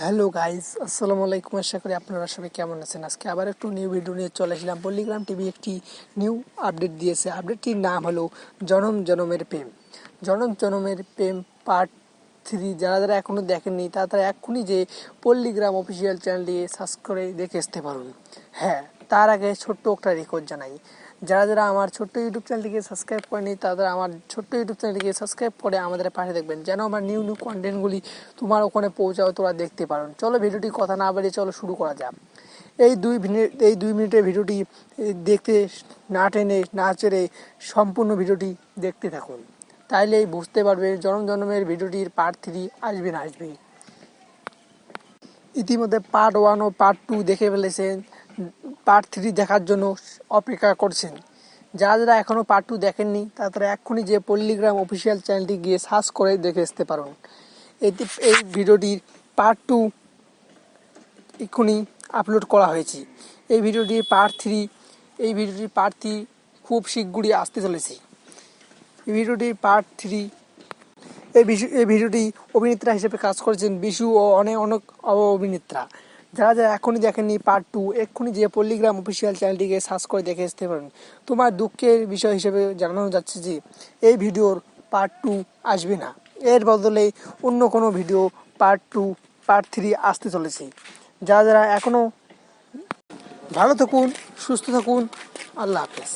Hello guys, আসসালামু আলাইকুম। আশা করি আপনারা সবাই কেমন আছেন। আজকে আবার একটু নিউ ভিডিও নিয়ে চলে আসলাম। পল্লিগ্রাম টিভি একটি নিউ আপডেট দিয়েছে। আপডেটটির নাম হলো জনম জনমের প্রেম। জনম জনমের প্রেম পার্ট 3 যারা যারা এখনও দেখেননি তারা এক্ষুনি যে পল্লিগ্রাম অফিসিয়াল চ্যানেলটি সার্চ করে দেখে আসতে পারুন। হ্যাঁ, তার আগে ছোট্ট একটা রেকর্ড জানাই, যারা যারা আমার ছোট্ট ইউটিউব চ্যানেলটিকে সাবস্ক্রাইব করেনি তারা আমার ছোট্ট ইউটিউব চ্যানেলটিকে সাবস্ক্রাইব করে আমাদের পাশে দেখবেন, যেন আমার নিউ নিউ কন্টেন্টগুলি তোমার ওখানে পৌঁছাও, তোরা দেখতে পারো। চলো ভিডিওটি কথা না বাড়িয়ে চলো শুরু করা যাক। এই 2 মিনিটের ভিডিওটি দেখতে না টেনে না চেড়ে সম্পূর্ণ ভিডিওটি দেখতে থাকুন, তাইলেই বুঝতে পারবে জনম জনমের ভিডিওটির পার্ট 3 আসবে না আসবে। ইতিমধ্যে পার্ট 1 ও পার্ট 2 দেখে ফেলেছেন, পার্ট 3 দেখার জন্য অপেক্ষা করছেন। যারা যারা এখনও পার্ট 2 দেখেননি তারা এক্ষুনি যে পল্লিগ্রাম অফিসিয়াল চ্যানেলটি গিয়ে সার্চ করে দেখে আসতে পারুন। এই ভিডিওটির পার্ট 2 এক্ষুনি আপলোড করা হয়েছে। এই ভিডিওটির পার্ট 3 খুব শীঘ্রই আসতে চলেছে। এই ভিডিওটির পার্ট 3 এই ভিডিওটি অভিনেত্রা হিসেবে কাজ করেছেন বিশু ও অনেক অনেক অভিনেত্রা। যারা যারা এখনই দেখেননি পার্ট 2, এক্ষুনি যে পল্লিগ্রাম অফিসিয়াল চ্যানেলটিকে সার্চ করে দেখে আসতে পারেন। তোমার দুঃখের বিষয় হিসেবে জানানো যাচ্ছে যে এই ভিডিওর পার্ট 2 আসবে না, এর বদলে অন্য কোনো ভিডিও পার্ট 3 আসতে চলেছে। যারা যারা এখনও ভালো থাকুন, সুস্থ থাকুন, আল্লাহ হাফেজ।